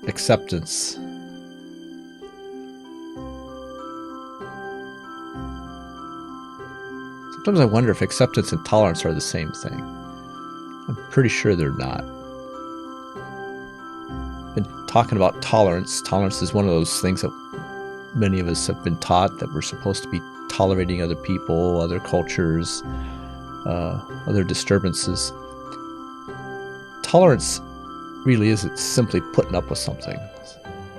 acceptance. Sometimes I wonder if acceptance and tolerance are the same thing. I'm pretty sure they're not. Been talking about tolerance. Tolerance is one of those things that many of us have been taught, that we're supposed to be tolerating other people, other cultures, other disturbances. Tolerance really is, it's simply putting up with something.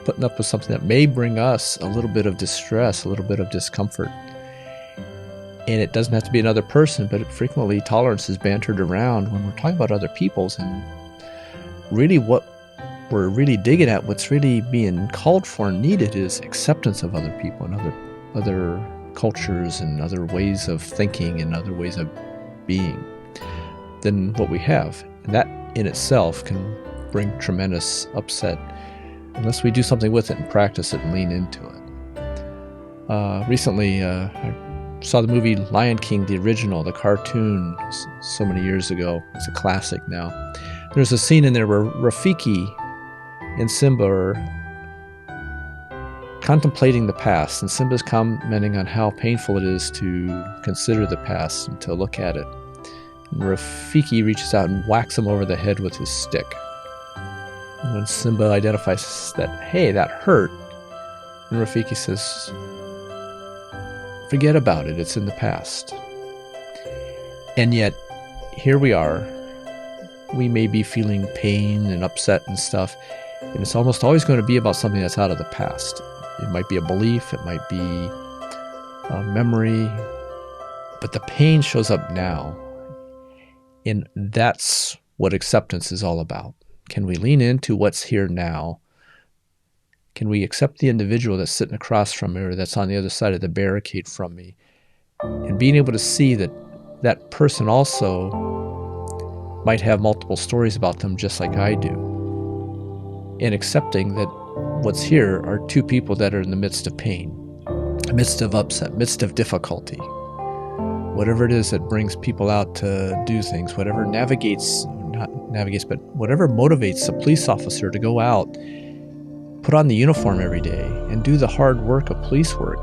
Putting up with something that may bring us a little bit of distress, a little bit of discomfort. And it doesn't have to be another person, but frequently tolerance is bantered around when we're talking about other people's. And really what we're really digging at, what's really being called for and needed, is acceptance of other people and other cultures and other ways of thinking and other ways of being than what we have. And that in itself can bring tremendous upset unless we do something with it and practice it and lean into it. Recently, I saw the movie Lion King, the original, the cartoon, so many years ago. It's a classic now. There's a scene in there where Rafiki and Simba are contemplating the past, and Simba's commenting on how painful it is to consider the past and to look at it. And Rafiki reaches out and whacks him over the head with his stick. And when Simba identifies that, hey, that hurt, and Rafiki says, forget about it, it's in the past. And yet, here we are. We may be feeling pain and upset and stuff, and it's almost always going to be about something that's out of the past. It might be a belief, it might be a memory, but the pain shows up now. And that's what acceptance is all about. Can we lean into what's here now? Can we accept the individual that's sitting across from me or that's on the other side of the barricade from me? And being able to see that that person also might have multiple stories about them just like I do. And accepting that what's here are two people that are in the midst of pain, midst of upset, midst of difficulty. Whatever it is that brings people out to do things, whatever but whatever motivates a police officer to go out, put on the uniform every day, and do the hard work of police work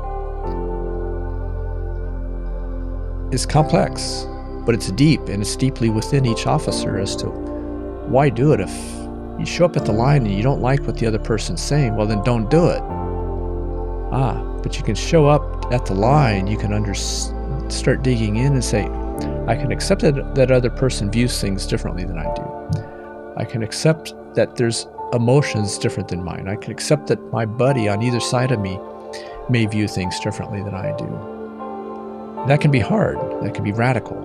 is complex, but it's deep, and it's deeply within each officer as to why do it. If you show up at the line and you don't like what the other person's saying, well, then don't do it. But you can show up at the line, you can start digging in and say, I can accept that other person views things differently than I do. I can accept that there's emotions different than mine. I can accept that my buddy on either side of me may view things differently than I do. That can be hard. That can be radical.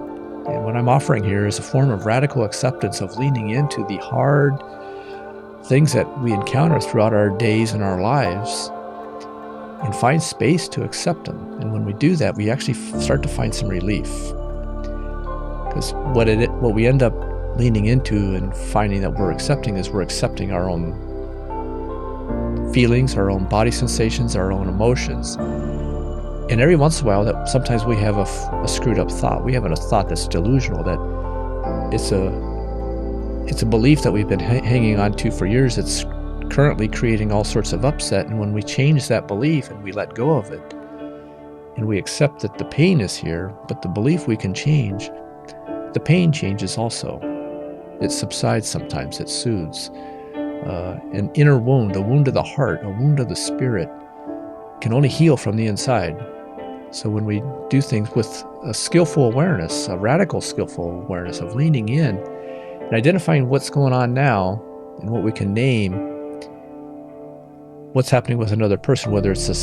And what I'm offering here is a form of radical acceptance of leaning into the hard things that we encounter throughout our days and our lives and find space to accept them. And when we do that, we actually start to find some relief. Because what we end up leaning into and finding that we're accepting is we're accepting our own feelings, our own body sensations, our own emotions. And every once in a while, that sometimes we have a screwed up thought. We have a thought that's delusional, that it's a belief that we've been hanging on to for years. It's currently creating all sorts of upset. And when we change that belief and we let go of it, and we accept that the pain is here, but the belief we can change, the pain changes also. It subsides sometimes, it soothes. An inner wound, a wound of the heart, a wound of the spirit, can only heal from the inside. So when we do things with a skillful awareness, a radical skillful awareness of leaning in and identifying what's going on now and what we can name, what's happening with another person, whether it's a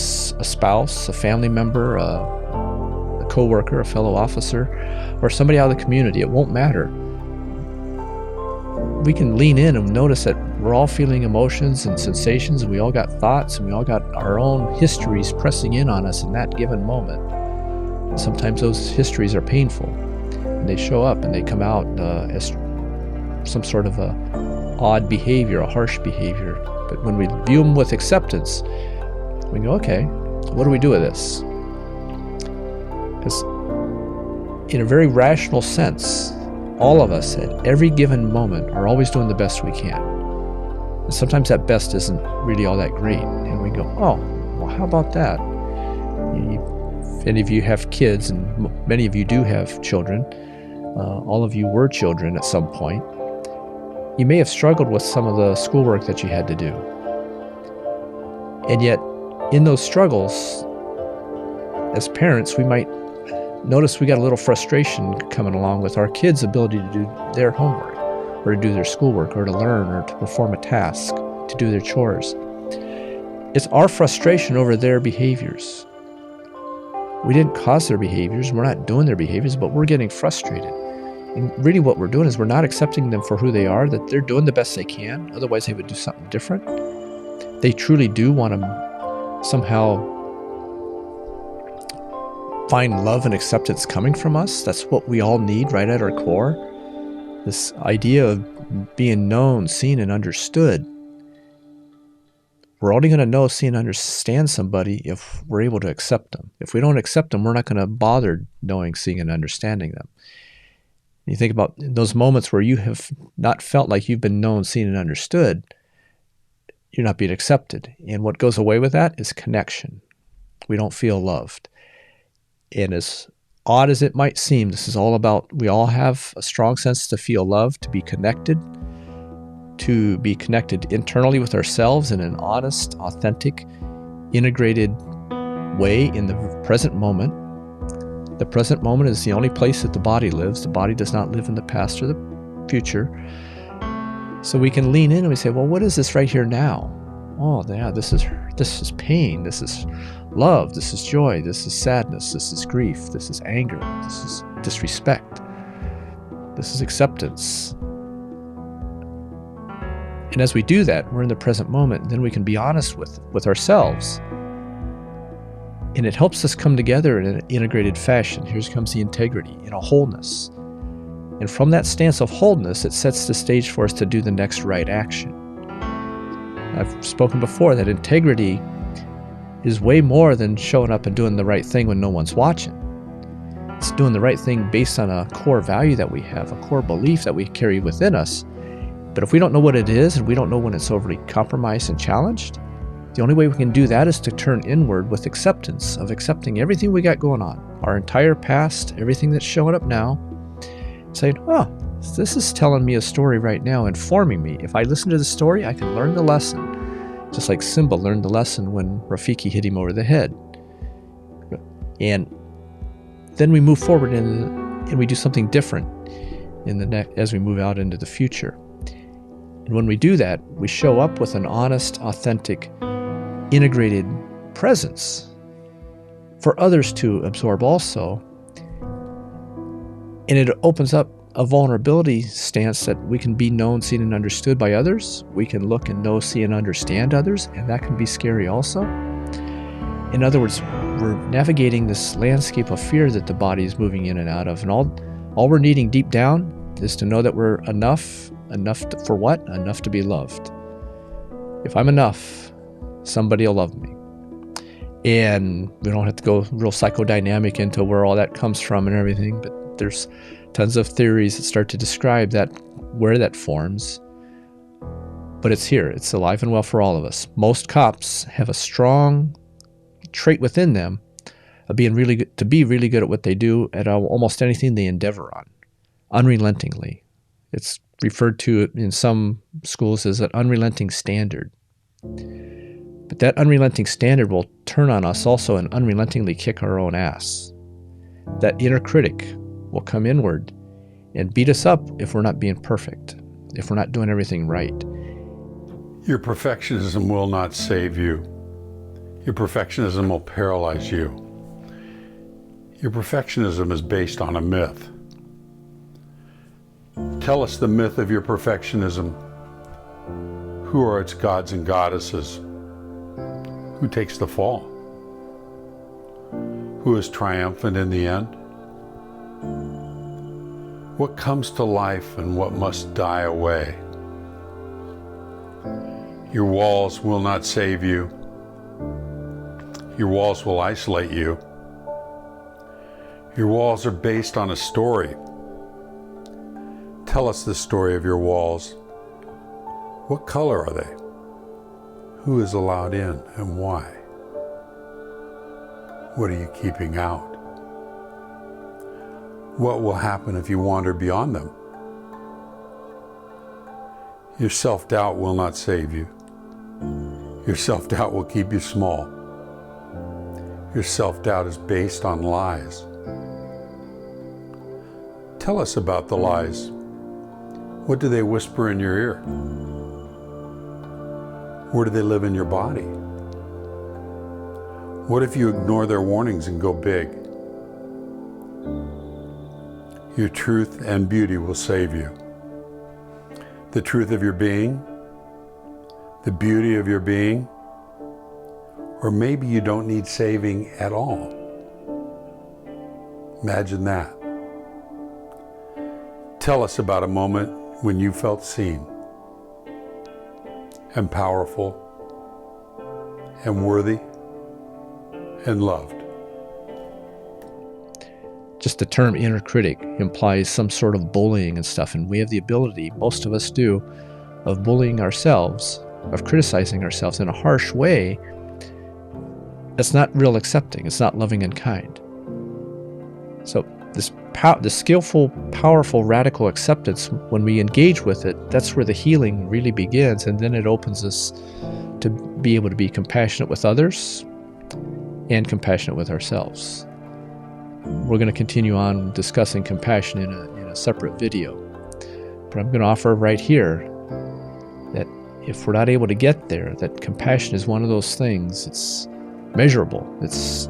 spouse, a family member, a coworker, a fellow officer, or somebody out of the community, it won't matter. We can lean in and notice that we're all feeling emotions and sensations, and we all got thoughts, and we all got our own histories pressing in on us in that given moment. And sometimes those histories are painful, and they show up and they come out as some sort of a odd behavior, a harsh behavior. But when we view them with acceptance, we go, okay, what do we do with this? Because in a very rational sense, all of us at every given moment are always doing the best we can. sometimes that best isn't really all that great. And we go, oh, well, how about that? If any of you have kids, and many of you do have children, all of you were children at some point, you may have struggled with some of the schoolwork that you had to do. And yet, in those struggles, as parents, we might notice we got a little frustration coming along with our kids' ability to do their homework, or to do their schoolwork, or to learn, or to perform a task, to do their chores. It's our frustration over their behaviors. We didn't cause their behaviors, we're not doing their behaviors, but we're getting frustrated. And really what we're doing is we're not accepting them for who they are, that they're doing the best they can, otherwise they would do something different. They truly do want to somehow find love and acceptance coming from us. That's what we all need right at our core. This idea of being known, seen, and understood. We're only going to know, see, and understand somebody if we're able to accept them. If we don't accept them, we're not going to bother knowing, seeing, and understanding them. You think about those moments where you have not felt like you've been known, seen, and understood, you're not being accepted. And what goes away with that is connection. We don't feel loved. And as odd as it might seem, this is all about, we all have a strong sense to feel loved, to be connected internally with ourselves in an honest, authentic, integrated way in the present moment. The present moment is the only place that the body lives. The body does not live in the past or the future. So we can lean in and we say, well, what is this right here now? Oh, yeah, this is pain. This is love. This is joy. This is sadness. This is grief. This is anger. This is disrespect. This is acceptance. And as we do that, we're in the present moment, and then we can be honest with ourselves. And it helps us come together in an integrated fashion. Here comes the integrity, in a wholeness. And from that stance of wholeness, it sets the stage for us to do the next right action. I've spoken before that integrity is way more than showing up and doing the right thing when no one's watching. It's doing the right thing based on a core value that we have, a core belief that we carry within us. But if we don't know what it is, and we don't know when it's overly compromised and challenged, the only way we can do that is to turn inward with acceptance, of accepting everything we got going on, our entire past, everything that's showing up now, saying, oh, this is telling me a story right now, informing me. If I listen to the story, I can learn the lesson, just like Simba learned the lesson when Rafiki hit him over the head. And then we move forward and we do something different as we move out into the future. And when we do that, we show up with an honest, authentic, integrated presence for others to absorb also. And it opens up a vulnerability stance that we can be known, seen, and understood by others. We can look and know, see, and understand others, and that can be scary also. In other words, we're navigating this landscape of fear that the body is moving in and out of, and all we're needing deep down is to know that we're enough for what? Enough to be loved. If I'm enough, somebody will love me. And we don't have to go real psychodynamic into where all that comes from and everything, but there's tons of theories that start to describe that, where that forms. But it's here. It's alive and well for all of us. Most cops have a strong trait within them of being really good, to be really good at what they do at almost anything they endeavor on, unrelentingly. It's referred to in some schools as an unrelenting standard. But that unrelenting standard will turn on us also and unrelentingly kick our own ass. That inner critic will come inward and beat us up if we're not being perfect, if we're not doing everything right. Your perfectionism will not save you. Your perfectionism will paralyze you. Your perfectionism is based on a myth. Tell us the myth of your perfectionism. Who are its gods and goddesses? Who takes the fall? Who is triumphant in the end? What comes to life and what must die away? Your walls will not save you. Your walls will isolate you. Your walls are based on a story. Tell us the story of your walls. What color are they? Who is allowed in and why? What are you keeping out? What will happen if you wander beyond them? Your self-doubt will not save you. Your self-doubt will keep you small. Your self-doubt is based on lies. Tell us about the lies. What do they whisper in your ear? Where do they live in your body? What if you ignore their warnings and go big? Your truth and beauty will save you. The truth of your being, the beauty of your being, or maybe you don't need saving at all. Imagine that. Tell us about a moment when you felt seen and powerful and worthy and loved. Just the term inner critic implies some sort of bullying and stuff, and we have the ability, most of us do, of bullying ourselves, of criticizing ourselves in a harsh way. That's not real accepting. It's not loving and kind. So the skillful, powerful, radical acceptance, when we engage with it, that's where the healing really begins, and then it opens us to be able to be compassionate with others and compassionate with ourselves. We're going to continue on discussing compassion in a separate video, but I'm going to offer right here that if we're not able to get there, that compassion is one of those things. It's measurable. It's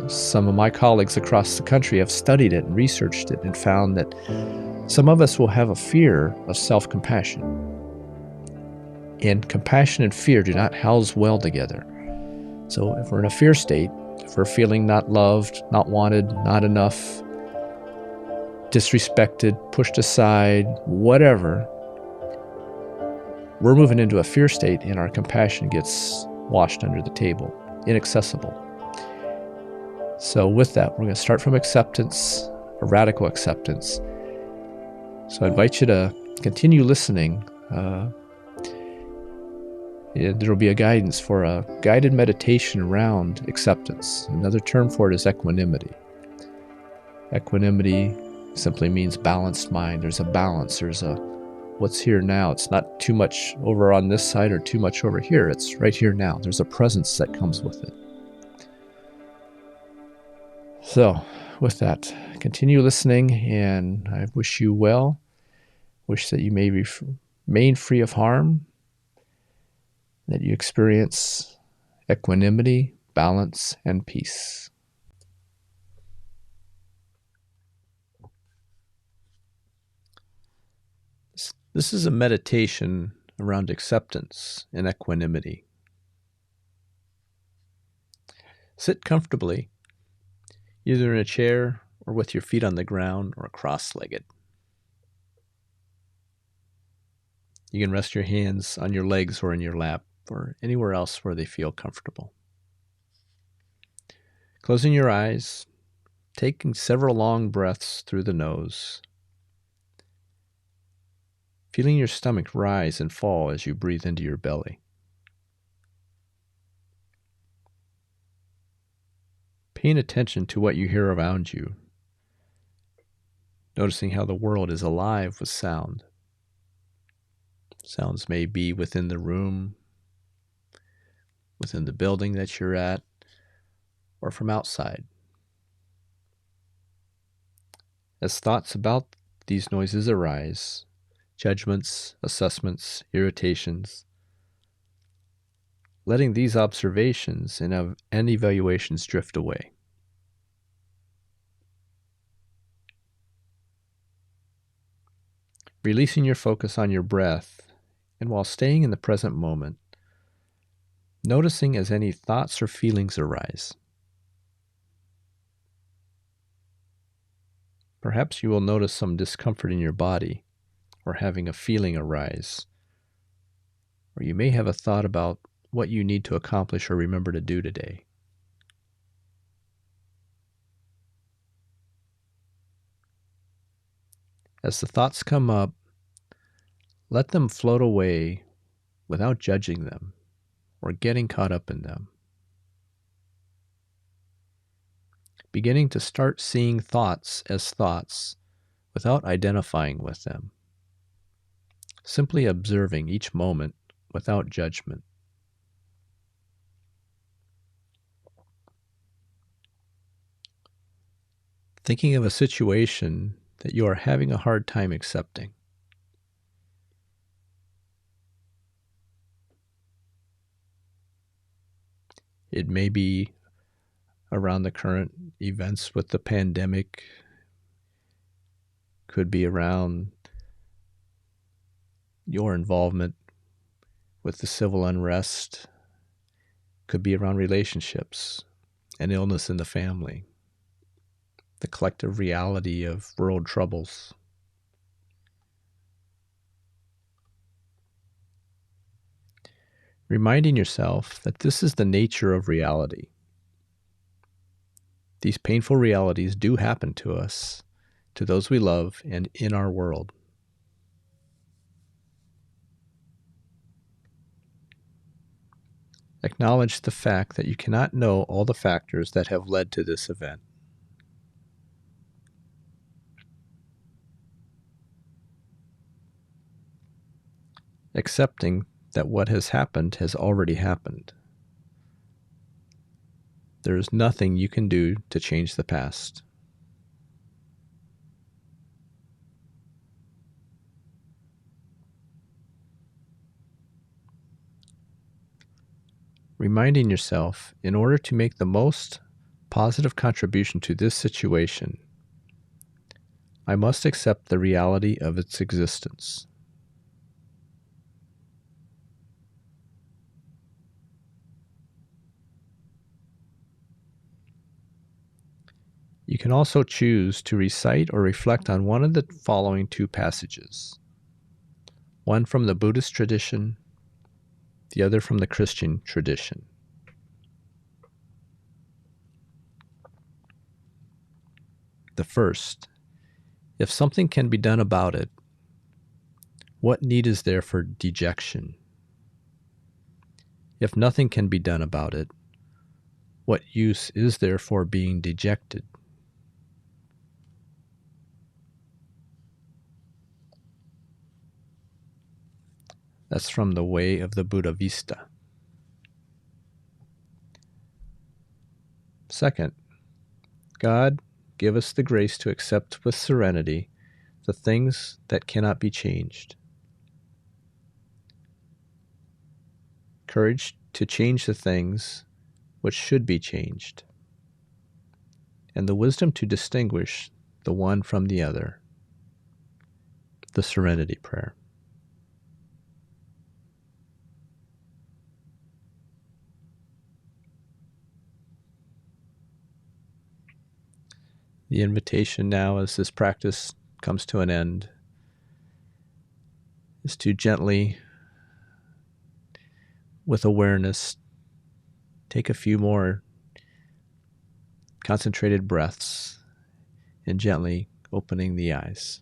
some of my colleagues across the country have studied it and researched it and found that some of us will have a fear of self-compassion. And compassion and fear do not house well together. So if we're in a fear state, if we're feeling not loved, not wanted, not enough, disrespected, pushed aside, whatever, we're moving into a fear state and our compassion gets washed under the table, inaccessible. So with that, we're going to start from acceptance, a radical acceptance. So I invite you to continue listening. There will be a guidance for a guided meditation around acceptance. Another term for it is equanimity. Equanimity simply means balanced mind. There's a balance. There's a what's here now. It's not too much over on this side or too much over here. It's right here now. There's a presence that comes with it. So, with that, continue listening, and I wish you well. Wish that you may remain free of harm, that you experience equanimity, balance, and peace. This is a meditation around acceptance and equanimity. Sit comfortably, either in a chair or with your feet on the ground or cross-legged. You can rest your hands on your legs or in your lap or anywhere else where they feel comfortable. Closing your eyes, taking several long breaths through the nose, feeling your stomach rise and fall as you breathe into your belly. Paying attention to what you hear around you, noticing how the world is alive with sound. Sounds may be within the room, within the building that you're at, or from outside. As thoughts about these noises arise, judgments, assessments, irritations, letting these observations and evaluations drift away. Releasing your focus on your breath, and while staying in the present moment, noticing as any thoughts or feelings arise. Perhaps you will notice some discomfort in your body, or having a feeling arise, or you may have a thought about what you need to accomplish or remember to do today. As the thoughts come up, let them float away without judging them or getting caught up in them. Beginning to start seeing thoughts as thoughts without identifying with them. Simply observing each moment without judgment. Thinking of a situation that you are having a hard time accepting. It may be around the current events with the pandemic, could be around your involvement with the civil unrest, could be around relationships, an illness in the family, the collective reality of world troubles. Reminding yourself that this is the nature of reality. These painful realities do happen to us, to those we love, and in our world. Acknowledge the fact that you cannot know all the factors that have led to this event. Accepting that what has happened has already happened. There is nothing you can do to change the past. Reminding yourself, in order to make the most positive contribution to this situation, I must accept the reality of its existence. You can also choose to recite or reflect on one of the following two passages. One from the Buddhist tradition, the other from the Christian tradition. The first, if something can be done about it, what need is there for dejection? If nothing can be done about it, what use is there for being dejected? That's from the Way of the Buddha Vista. Second, God, give us the grace to accept with serenity the things that cannot be changed. Courage to change the things which should be changed. And the wisdom to distinguish the one from the other. The Serenity Prayer. The invitation now, as this practice comes to an end, is to gently, with awareness, take a few more concentrated breaths and gently opening the eyes.